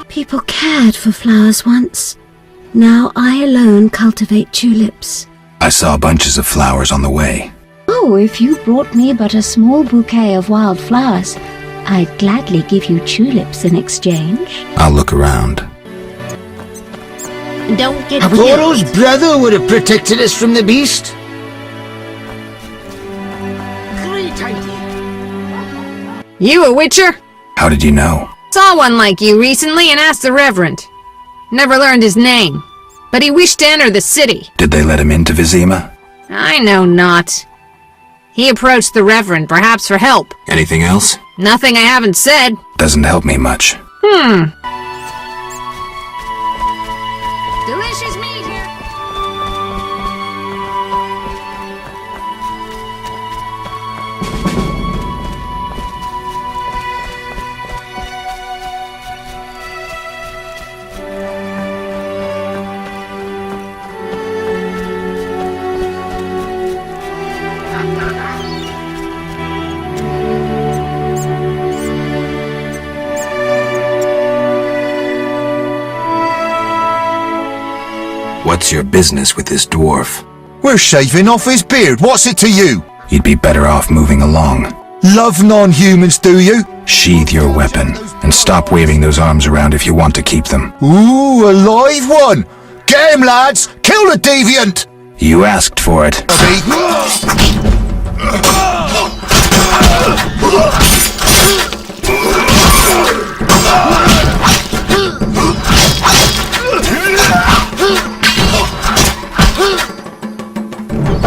People cared for flowers once. Now I alone cultivate tulips. I saw bunches of flowers on the way. Oh, if you brought me but a small bouquet of wild flowers, I'd gladly give you tulips in exchange. I'll look around. Don't get Apollo's brother would have protected us from the beast. Great idea. You a witcher? How did you know? Saw one like you recently and asked the Reverend. Never learned his name, but he wished to enter the city. Did they let him into Vizima? I know not. He approached the Reverend, perhaps for help. Anything else? Nothing I haven't said. Doesn't help me much. Delicious meat here. What's your business with this dwarf? We're shaving off his beard. What's it to you? You'd be better off moving along. Love non-humans, do you? Sheathe your weapon, and stop waving those arms around if you want to keep them. Ooh, a live one! Get him, lads! Kill the deviant! You asked for it.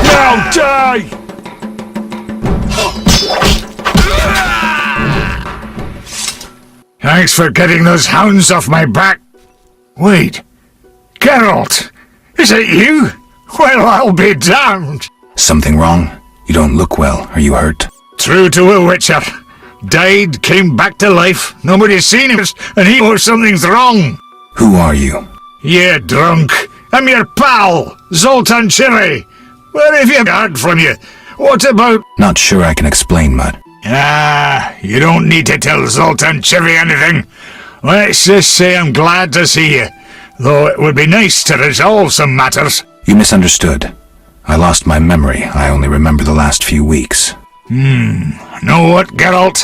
Now die! Thanks for getting those hounds off my back. Wait, Geralt, is it you? Well, I'll be damned. Something wrong? You don't look well. Are you hurt? True to a witcher. Died, came back to life. Nobody's seen him, and he knows something's wrong. Who are you? Yeah, drunk. I'm your pal, Zoltan Cherry. Where have you heard from you? What about... Not sure I can explain, Mud. You don't need to tell Zoltan Cherry anything. Let's just say I'm glad to see you, though it would be nice to resolve some matters. You misunderstood. I lost my memory. I only remember the last few weeks. Know what, Geralt?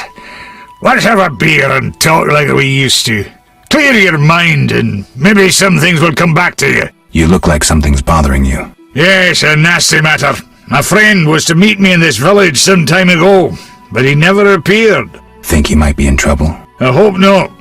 Let's have a beer and talk like we used to. Clear your mind and maybe some things will come back to you. You look like something's bothering you. Yes, a nasty matter. My friend was to meet me in this village some time ago, but he never appeared. Think he might be in trouble? I hope not,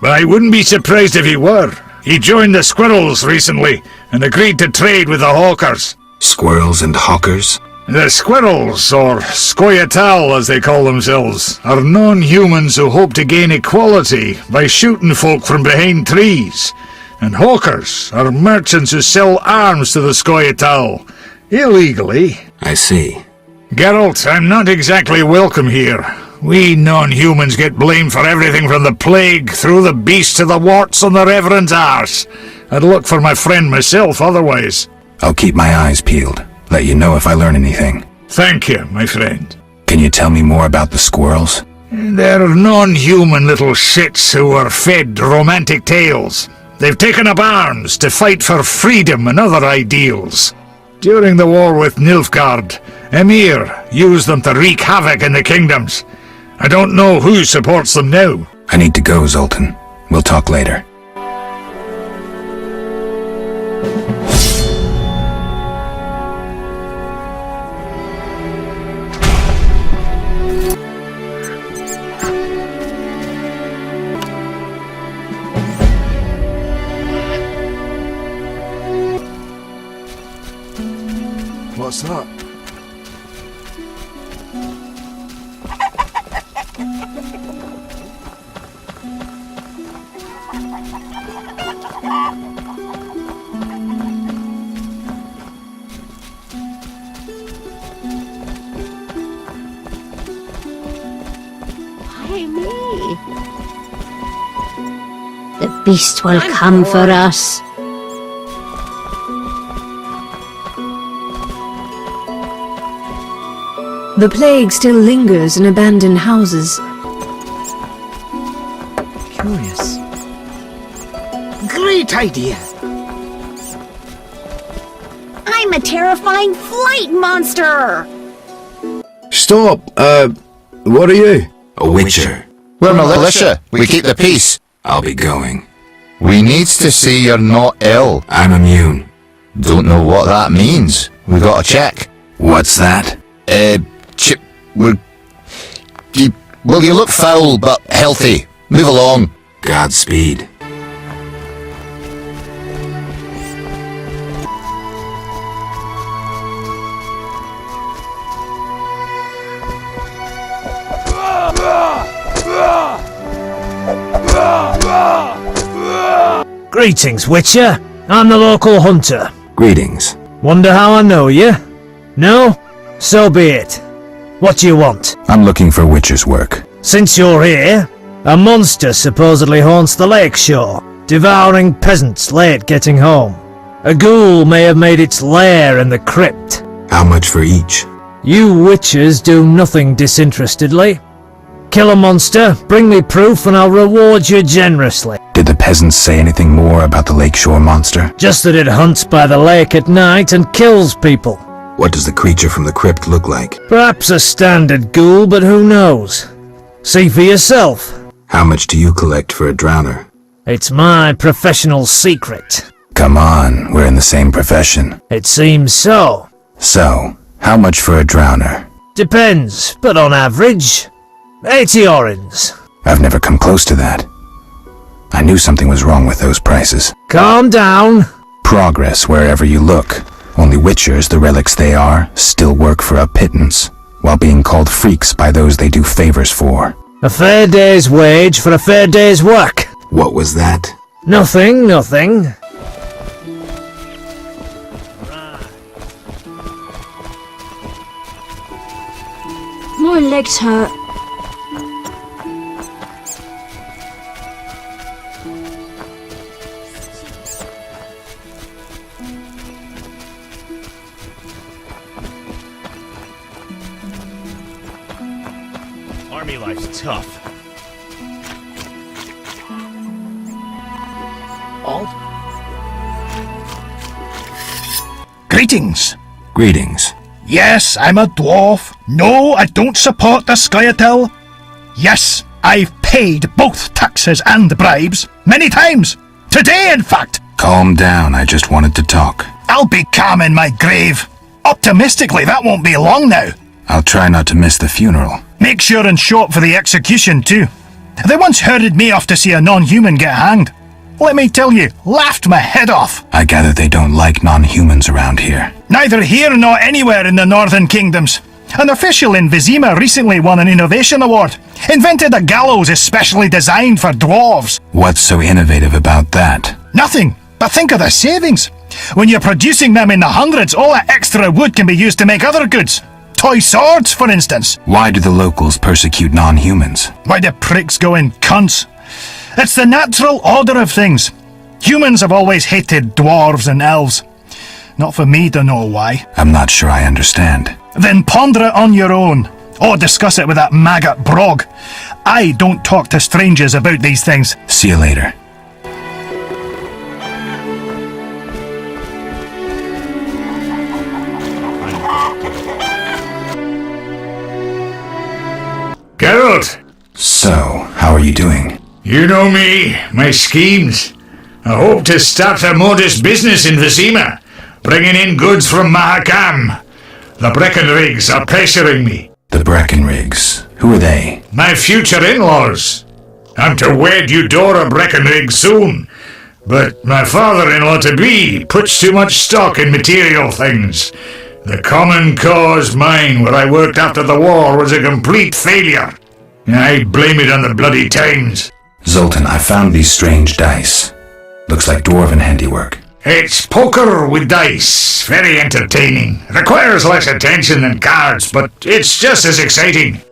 but I wouldn't be surprised if he were. He joined the Squirrels recently and agreed to trade with the Hawkers. Squirrels and hawkers? The Squirrels, or Scoia'tael as they call themselves, are non-humans who hope to gain equality by shooting folk from behind trees. And Hawkers are merchants who sell arms to the Scoia'tael, illegally. I see. Geralt, I'm not exactly welcome here. We non-humans get blamed for everything from the plague through the beast to the warts on the Reverend's arse. I'd look for my friend myself otherwise. I'll keep my eyes peeled. Let you know if I learn anything. Thank you, my friend. Can you tell me more about the squirrels? They're non-human little shits who are fed romantic tales. They've taken up arms to fight for freedom and other ideals. During the war with Nilfgaard, Emir used them to wreak havoc in the kingdoms. I don't know who supports them now. I need to go, Zoltan. We'll talk later. What's that? Why me? The beast will come for us. The plague still lingers in abandoned houses. Curious. Great idea. I'm a terrifying flight monster! Stop! What are you? A witcher. We're militia. We keep the peace. I'll be going. We needs to see you're not ill. I'm immune. Don't know what that means. We gotta check. What's that? Well, you look foul, but healthy. Move along. Godspeed. Greetings, Witcher. I'm the local hunter. Greetings. Wonder how I know you? No? So be it. What do you want? I'm looking for witcher's work. Since you're here, a monster supposedly haunts the lakeshore, devouring peasants late getting home. A ghoul may have made its lair in the crypt. How much for each? You witchers do nothing disinterestedly. Kill a monster, bring me proof, and I'll reward you generously. Did the peasants say anything more about the lakeshore monster? Just that it hunts by the lake at night and kills people. What does the creature from the crypt look like? Perhaps a standard ghoul, but who knows? See for yourself. How much do you collect for a drowner? It's my professional secret. Come on, we're in the same profession. It seems so. So, how much for a drowner? Depends, but on average, 80 orens. I've never come close to that. I knew something was wrong with those prices. Calm down. Progress wherever you look. Only witchers, the relics they are, still work for a pittance, while being called freaks by those they do favors for. A fair day's wage for a fair day's work. What was that? Nothing. My legs hurt. Army life's tough. Greetings. Greetings. Yes, I'm a dwarf. No, I don't support the Skyatel. Yes, I've paid both taxes and bribes. Many times. Today, in fact. Calm down, I just wanted to talk. I'll be calm in my grave. Optimistically, that won't be long now. I'll try not to miss the funeral. Make sure and show up for the execution, too. They once herded me off to see a non-human get hanged. Let me tell you, laughed my head off. I gather they don't like non-humans around here. Neither here nor anywhere in the Northern Kingdoms. An official in Vizima recently won an innovation award. Invented a gallows especially designed for dwarves. What's so innovative about that? Nothing, but think of the savings. When you're producing them in the hundreds, all that extra wood can be used to make other goods. Toy swords, for instance. Why do the locals persecute non-humans? Why the pricks go in cunts? It's the natural order of things. Humans have always hated dwarves and elves. Not for me to know why. I'm not sure I understand. Then ponder it on your own. Or discuss it with that maggot Brog. I don't talk to strangers about these things. See you later. Geralt! So, how are you doing? You know me, my schemes. I hope to start a modest business in Vizima, bringing in goods from Mahakam. The Breckenrigs are pressuring me. The Breckenrigs? Who are they? My future in-laws. I'm to wed Eudora Breckenrig soon, but my father-in-law-to-be puts too much stock in material things. The Common Cause mine where I worked after the war was a complete failure. I blame it on the bloody times. Zoltan, I found these strange dice. Looks like dwarven handiwork. It's poker with dice. Very entertaining. Requires less attention than cards, but it's just as exciting.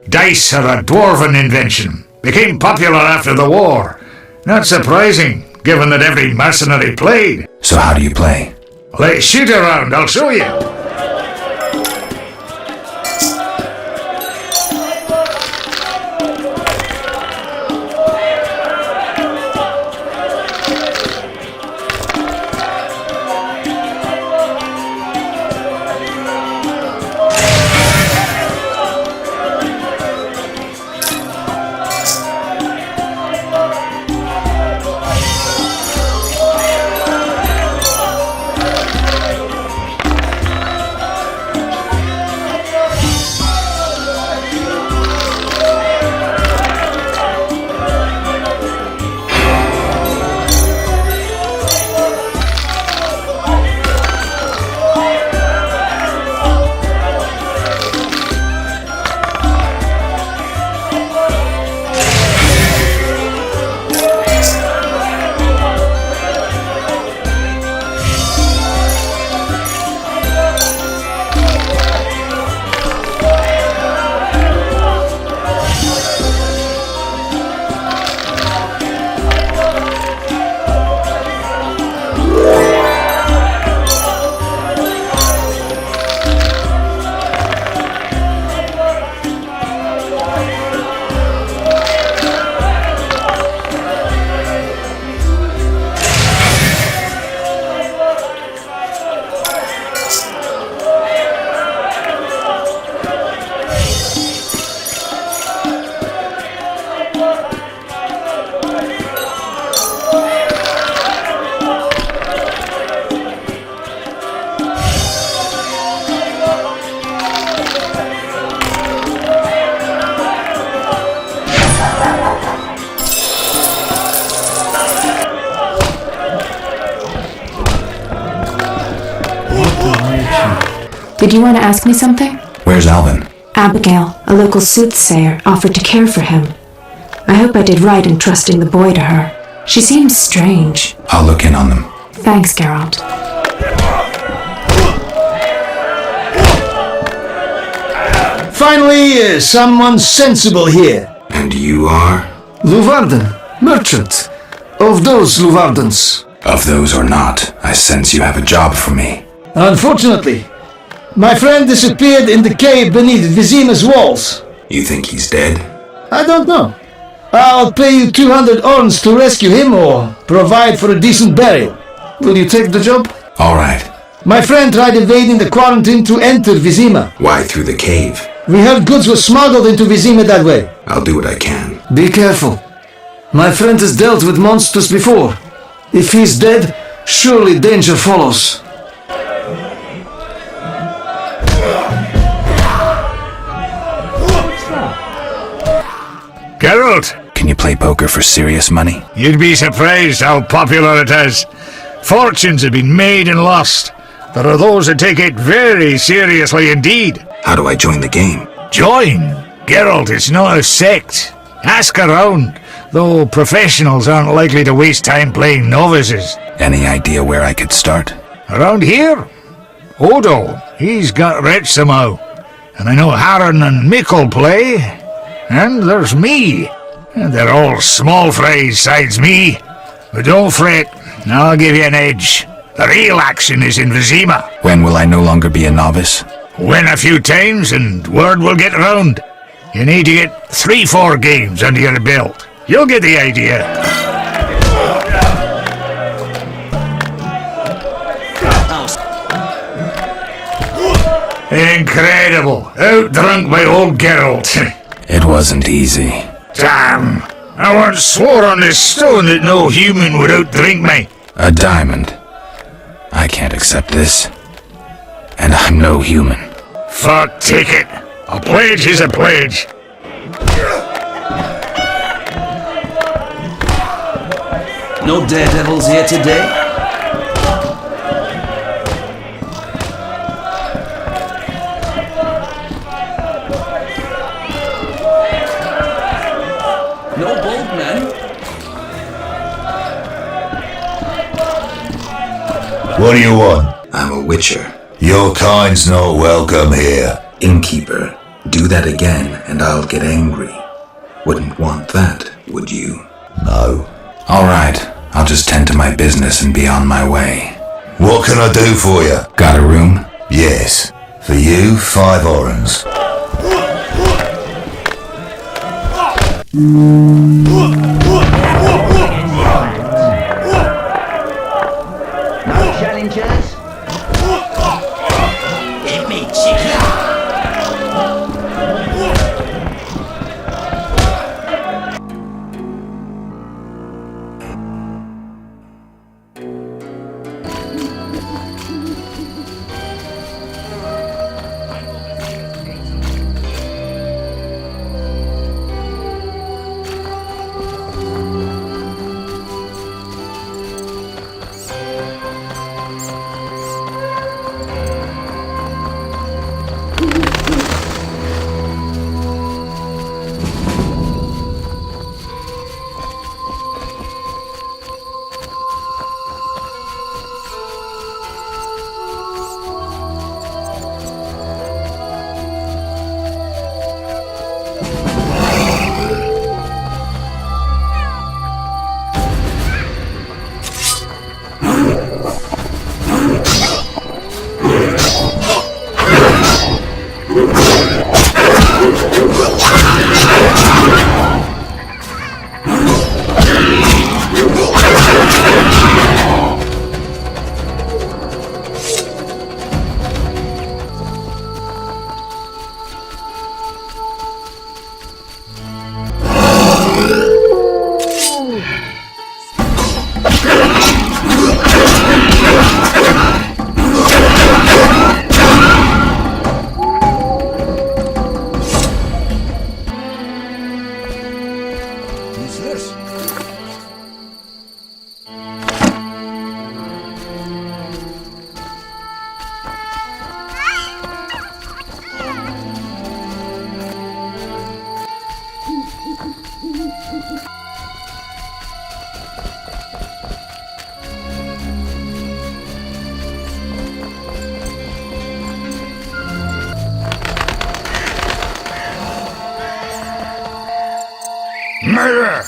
Dice are a dwarven invention. Became popular after the war. Not surprising, given that every mercenary played. So how do you play? Let's shoot around, I'll show you. Did you want to ask me something? Where's Alvin? Abigail, a local soothsayer, offered to care for him. I hope I did right in trusting the boy to her. She seems strange. I'll look in on them. Thanks, Geralt. Finally, someone sensible here. And you are? Luvarden, merchant. Of those Luvardens. Of those or not, I sense you have a job for me. Unfortunately, my friend disappeared in the cave beneath Vizima's walls. You think he's dead? I don't know. I'll pay you 200 orns to rescue him or provide for a decent burial. Will you take the job? All right. My friend tried evading the quarantine to enter Vizima. Why through the cave? We heard goods were smuggled into Vizima that way. I'll do what I can. Be careful. My friend has dealt with monsters before. If he's dead, surely danger follows. Geralt, Can you play poker for serious money? you'd be surprised how popular it is. Fortunes have been made and lost. There are those that take it very seriously indeed. How do I join the game? Join? Geralt, it's not a sect. Ask around, though professionals aren't likely to waste time playing novices. Any idea where I could start? Around here? Odo, he's got rich somehow. And I know Harren and Mikkel play. And there's me. And they're all small fries sides me. But don't fret, I'll give you an edge. The real action is in Vizima. When will I no longer be a novice? Win a few times and word will get round. You need to get 3-4 games under your belt. You'll get the idea. Incredible. Outdrunk by old Geralt. It wasn't easy. Damn. I once swore on this stone that no human would outdrink me. A diamond. I can't accept this. And I'm no human. Fuck ticket. A pledge is a pledge. No daredevils here today? No bold men? What do you want? I'm a witcher. Your kind's not welcome here. Innkeeper. Do that again and I'll get angry. Wouldn't want that, would you? No. All right. I'll just tend to my business and be on my way. What can I do for you? Got a room? Yes. For you, 5 orens. No challengers? Hit me, chicken! Murder!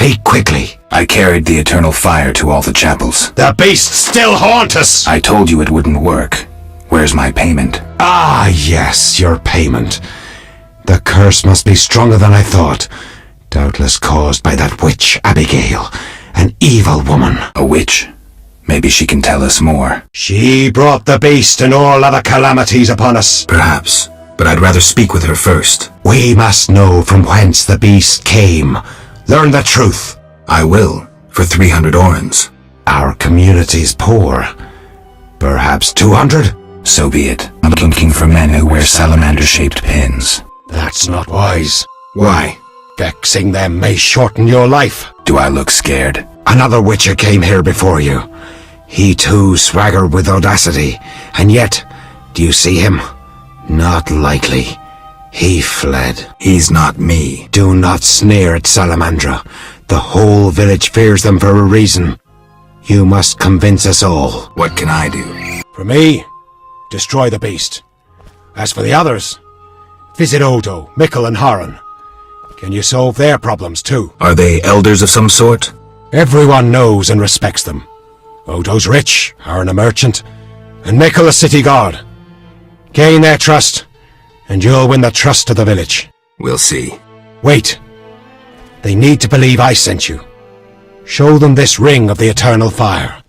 Speak quickly. I carried the eternal fire to all the chapels. The beasts still haunt us! I told you it wouldn't work. Where's my payment? Ah, yes, your payment. The curse must be stronger than I thought. Doubtless caused by that witch, Abigail. An evil woman. A witch? Maybe she can tell us more. She brought the beast and all other calamities upon us. Perhaps, but I'd rather speak with her first. We must know from whence the beast came. Learn the truth. I will, for 300 orens. Our community's poor. Perhaps 200? So be it. I'm looking for men who wear salamander-shaped pins. That's not wise. Why? Vexing them may shorten your life. Do I look scared? Another witcher came here before you. He too swaggered with audacity, and yet, do you see him? Not likely. He fled. He's not me. Do not sneer at Salamandra. The whole village fears them for a reason. You must convince us all. What can I do? For me, destroy the beast. As for the others, visit Odo, Mikkel and Haran. Can you solve their problems too? Are they elders of some sort? Everyone knows and respects them. Odo's rich, Haran a merchant, and Mikkel a city guard. Gain their trust, and you'll win the trust of the village. We'll see. Wait. They need to believe I sent you. Show them this ring of the eternal fire.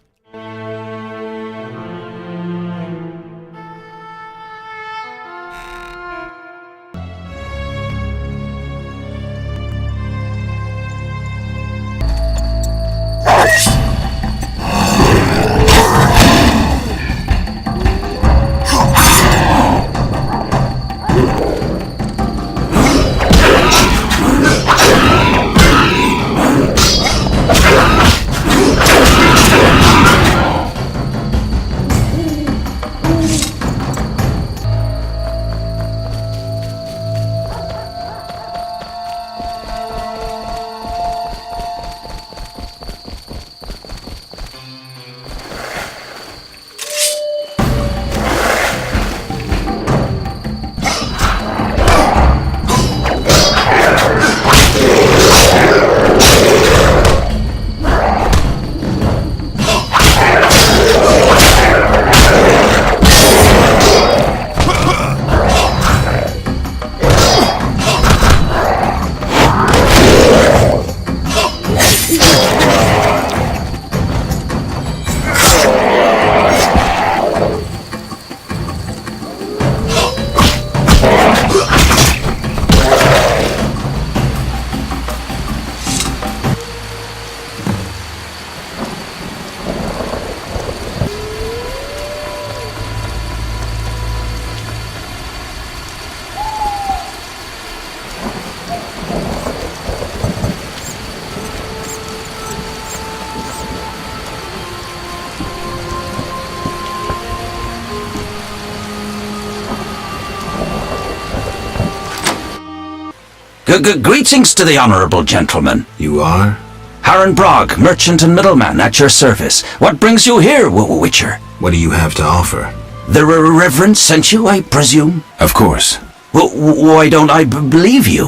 Greetings to the honourable gentleman. You are? Haran Brog, merchant and middleman, at your service. What brings you here, Witcher? What do you have to offer? The Reverend sent you, I presume? Of course. Well, why don't I believe you?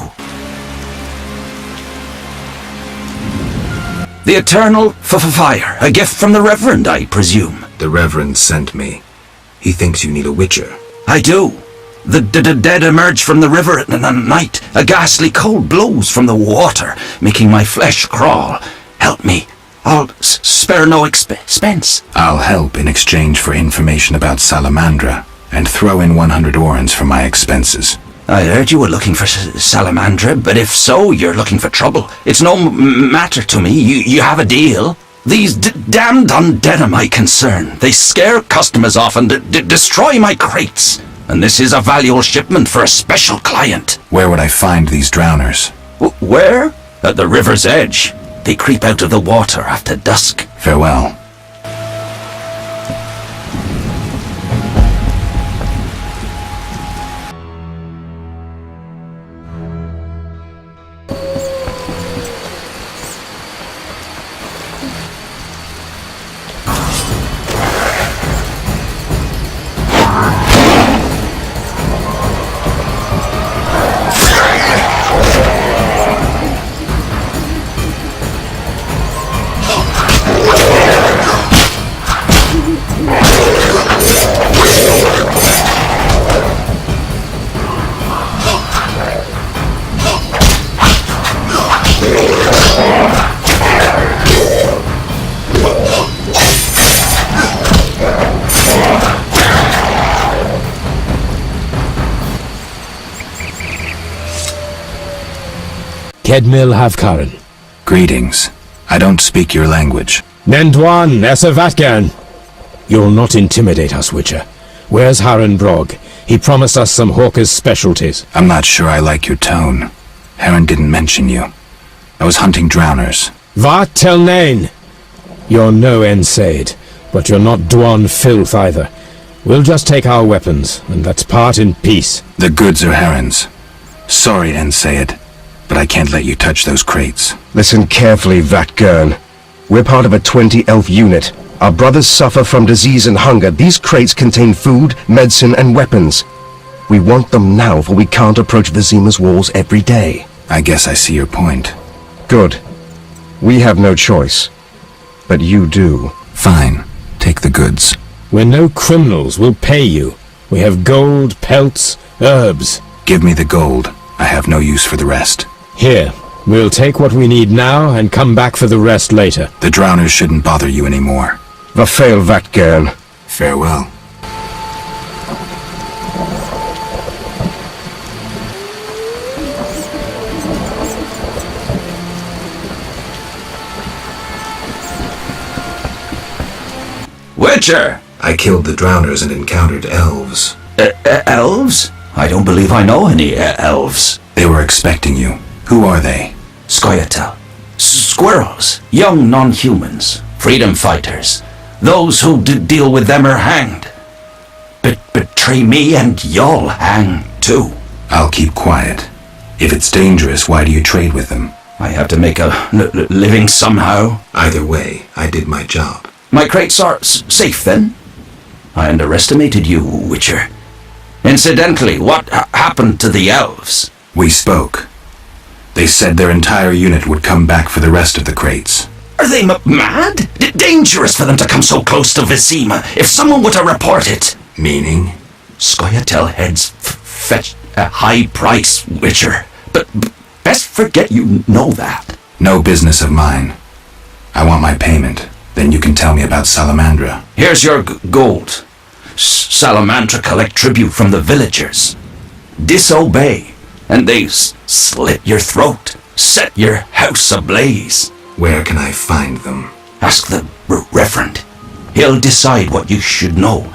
The eternal fire, a gift from the Reverend, I presume. The Reverend sent me. He thinks you need a Witcher. I do. The dead emerge from the river at night. A ghastly cold blows from the water, making my flesh crawl. Help me. I'll spare no expense. I'll help in exchange for information about Salamandra, and throw in 100 orens for my expenses. I heard you were looking for Salamandra, but if so, you're looking for trouble. It's no matter to me. You have a deal. These damned undead are my concern. They scare customers off and destroy my crates. And this is a valuable shipment for a special client. Where would I find these drowners? Where? At the river's edge. They creep out of the water after dusk. Farewell. Kedmil Havkaran. Greetings. I don't speak your language. Nendwan Esavatgan. You'll not intimidate us, Witcher. Where's Haran Brog? He promised us some hawker's specialties. I'm not sure I like your tone. Haran didn't mention you. I was hunting drowners. Vat tel nain. You're no Ensaid, but you're not Dwan filth either. We'll just take our weapons, and let's part in peace. The goods are Haran's. Sorry, Ensaid, but I can't let you touch those crates. Listen carefully, Vatgern. We're part of a 20-elf unit. Our brothers suffer from disease and hunger. These crates contain food, medicine, and weapons. We want them now, for we can't approach Vizima's walls every day. I guess I see your point. Good. We have no choice. But you do. Fine. Take the goods. We're no criminals. We'll pay you. We have gold, pelts, herbs. Give me the gold. I have no use for the rest. Here. We'll take what we need now and come back for the rest later. The drowners shouldn't bother you anymore. Vafail Vatgern. Farewell. Witcher! I killed the drowners and encountered elves. Elves? I don't believe I know any elves. They were expecting you. Who are they? Scoia'tael. Squirrels. Young non-humans. Freedom fighters. Those who deal with them are hanged. Betray me and you'll hang too. I'll keep quiet. If it's dangerous, why do you trade with them? I have to make a living somehow. Either way, I did my job. My crates are safe then? I underestimated you, Witcher. Incidentally, what happened to the elves? We spoke. They said their entire unit would come back for the rest of the crates. Are they mad? Dangerous for them to come so close to Vizima. If someone were to report it. Meaning? Scoia'tael heads fetch a high price, Witcher. But best forget you know that. No business of mine. I want my payment. Then you can tell me about Salamandra. Here's your gold. Salamandra collect tribute from the villagers. Disobey, and they slit your throat, set your house ablaze. Where can I find them? Ask the Reverend. He'll decide what you should know,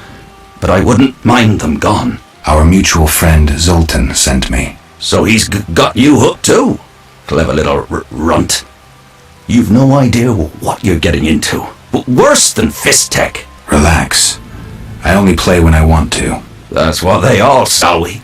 but I wouldn't mind them gone. Our mutual friend Zoltan sent me. So he's got you hooked too? Clever little runt. You've no idea what you're getting into. Worse than fist tech. Relax. I only play when I want to. That's what they all say.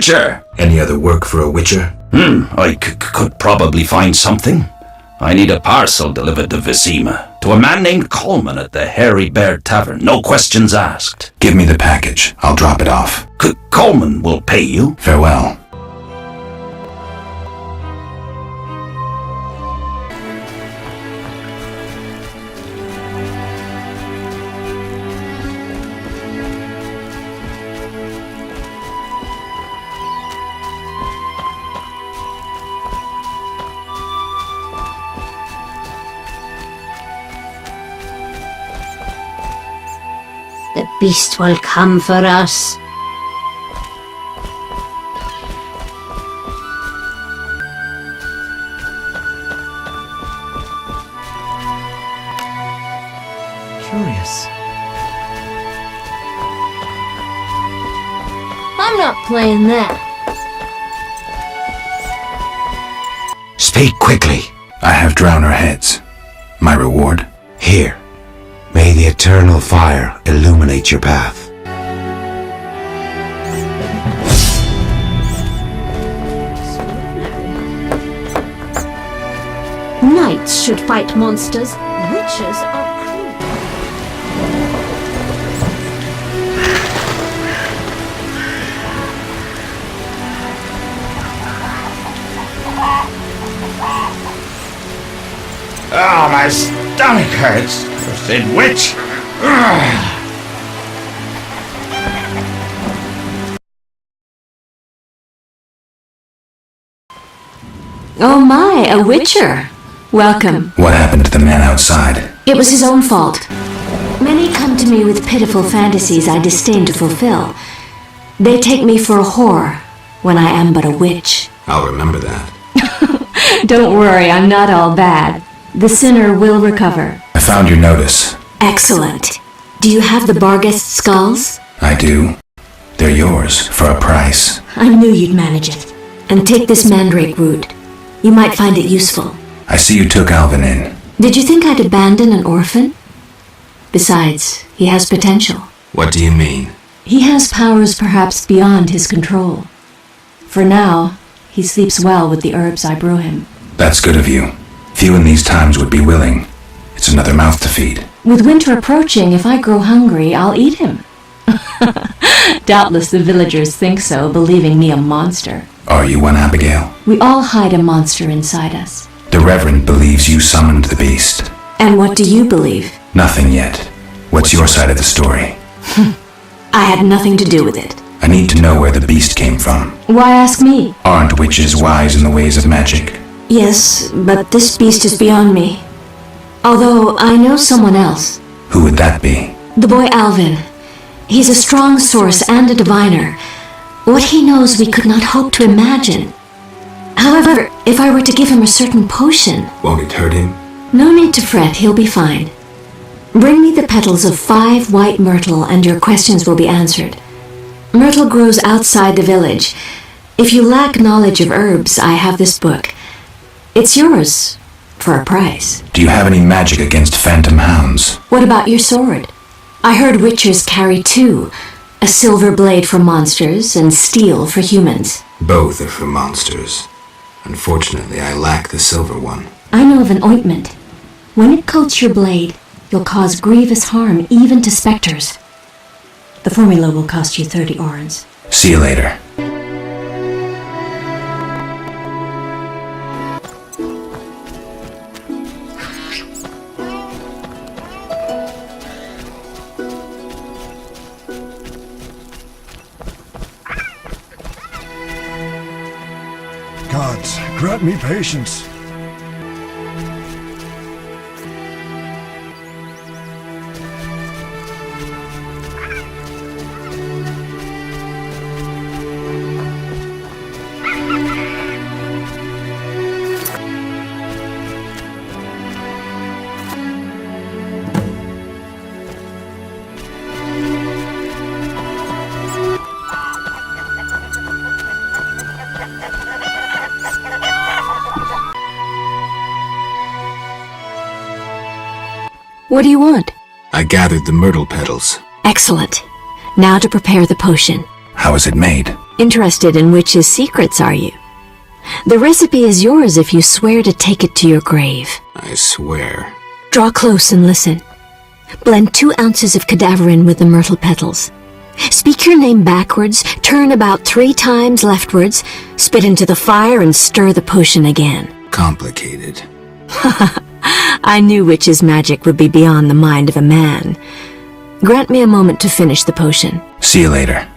witcher. Any other work for a witcher? I could probably find something. I need a parcel delivered to Visima, to a man named Coleman at the Hairy Bear Tavern. No questions asked. Give me the package. I'll drop it off. Coleman will pay you. Farewell. The beast will come for us. Curious. I'm not playing that. Speak quickly. I have drowner heads. My reward? Here. May the eternal fire illuminate your path. Knights should fight monsters. Witches are cruel. Oh, my stomach hurts. Cursed witch! Oh my, a witcher. Welcome. What happened to the man outside? It was his own fault. Many come to me with pitiful fantasies I disdain to fulfill. They take me for a whore, when I am but a witch. I'll remember that. Don't worry, I'm not all bad. The sinner will recover. I found your notice. Excellent. Do you have the Barghest skulls? I do. They're yours, for a price. I knew you'd manage it. And take this mandrake root. You might find it useful. I see you took Alvin in. Did you think I'd abandon an orphan? Besides, he has potential. What do you mean? He has powers perhaps beyond his control. For now, he sleeps well with the herbs I brew him. That's good of you. Few in these times would be willing. It's another mouth to feed. With winter approaching, if I grow hungry, I'll eat him. Doubtless the villagers think so, believing me a monster. Are you one, Abigail? We all hide a monster inside us. The Reverend believes you summoned the beast. And what do you believe? Nothing yet. What's your side of the story? I had nothing to do with it. I need to know where the beast came from. Why ask me? Aren't witches wise in the ways of magic? Yes, but this beast is beyond me. Although I know someone else. Who would that be? The boy Alvin. He's a strong source and a diviner. What he knows we could not hope to imagine. However, if I were to give him a certain potion... Won't it hurt him? No need to fret, he'll be fine. Bring me the petals of 5 white myrtle and your questions will be answered. Myrtle grows outside the village. If you lack knowledge of herbs, I have this book. It's yours, for a price. Do you have any magic against phantom hounds? What about your sword? I heard witchers carry 2. A silver blade for monsters and steel for humans. Both are for monsters. Unfortunately, I lack the silver one. I know of an ointment. When it coats your blade, you'll cause grievous harm even to specters. The formula will cost you 30 orens. See you later. Gods, grant me patience. What do you want? I gathered the myrtle petals. Excellent. Now to prepare the potion. How is it made? Interested in witches' secrets, are you? The recipe is yours if you swear to take it to your grave. I swear. Draw close and listen. Blend 2 ounces of cadaverine with the myrtle petals. Speak your name backwards, turn about 3 times leftwards, spit into the fire and stir the potion again. Complicated. I knew witches' magic would be beyond the mind of a man. Grant me a moment to finish the potion. See you later.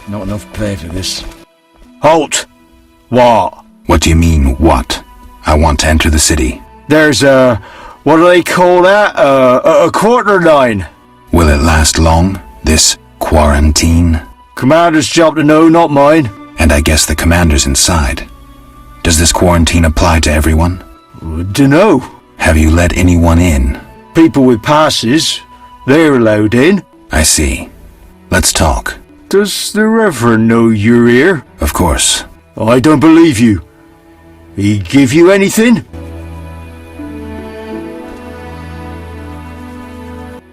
Not enough pay for this. Halt! What? What do you mean, what? I want to enter the city. There's what do they call that? A quarter line. Will it last long, this quarantine? Commander's job to know, not mine. And I guess the commander's inside. Does this quarantine apply to everyone? Dunno. Have you let anyone in? People with passes, they're allowed in. I see. Let's talk. Does the Reverend know you're here? Of course. I don't believe you. He give you anything?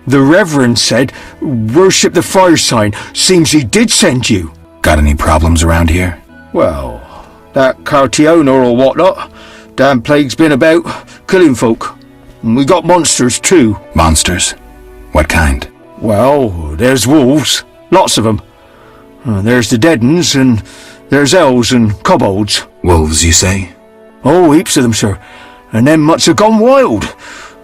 The Reverend said, worship the fire sign. Seems he did send you. Got any problems around here? Well, that Cartiona or whatnot. Damn plague's been about, killing folk. And we got monsters too. Monsters? What kind? Well, there's wolves. Lots of them. There's the dead uns, and there's elves and kobolds. Wolves, you say? Oh, heaps of them, sir. And them mutts have gone wild.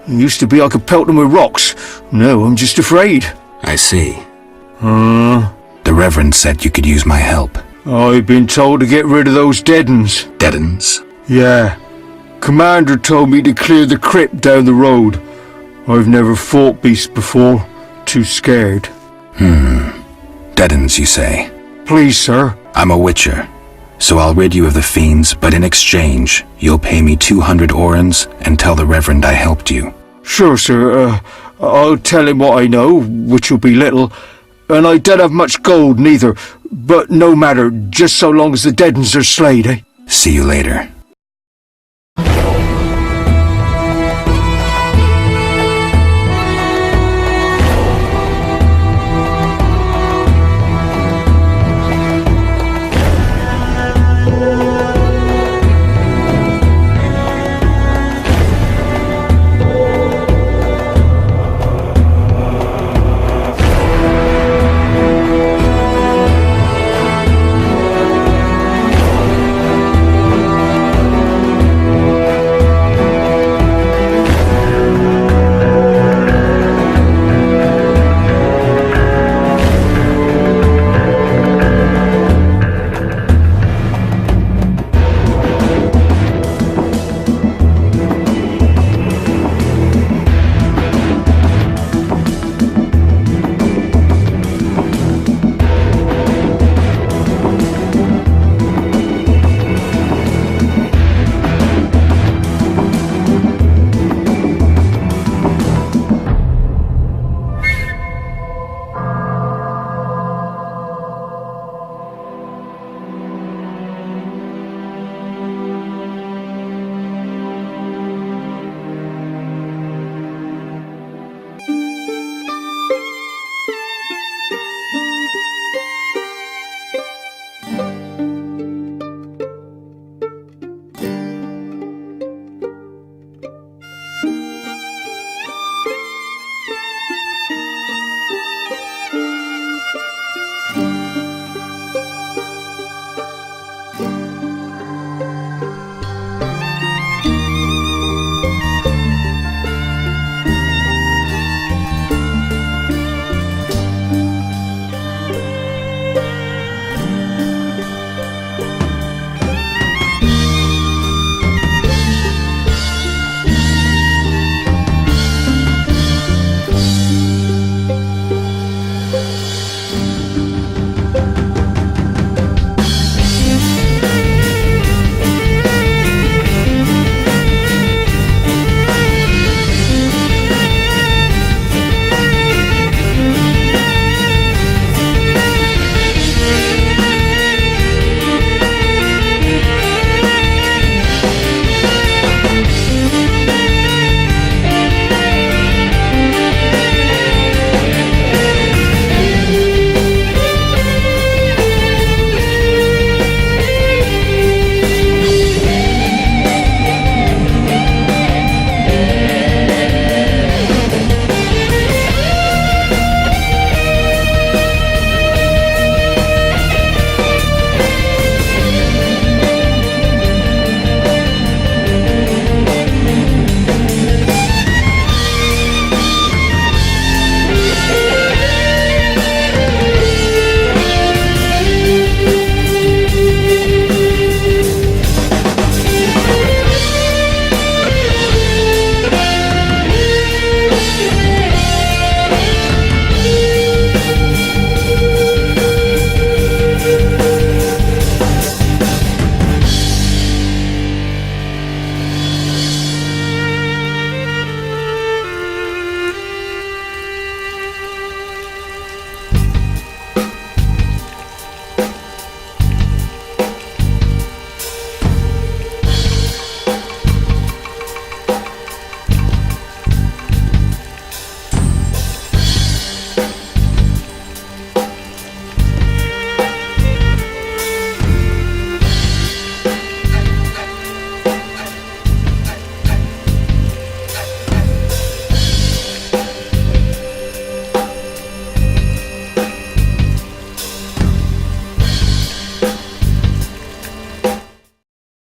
It used to be I could pelt them with rocks. No, I'm just afraid. I see. The Reverend said you could use my help. I've been told to get rid of those dead uns. Dead uns? Yeah. Commander told me to clear the crypt down the road. I've never fought beasts before. Too scared. Dead uns, you say? Please, sir. I'm a witcher, so I'll rid you of the fiends, but in exchange, you'll pay me 200 orens and tell the Reverend I helped you. Sure, sir. I'll tell him what I know, which will be little, and I don't have much gold neither, but no matter, just so long as the dead uns are slayed, eh? See you later.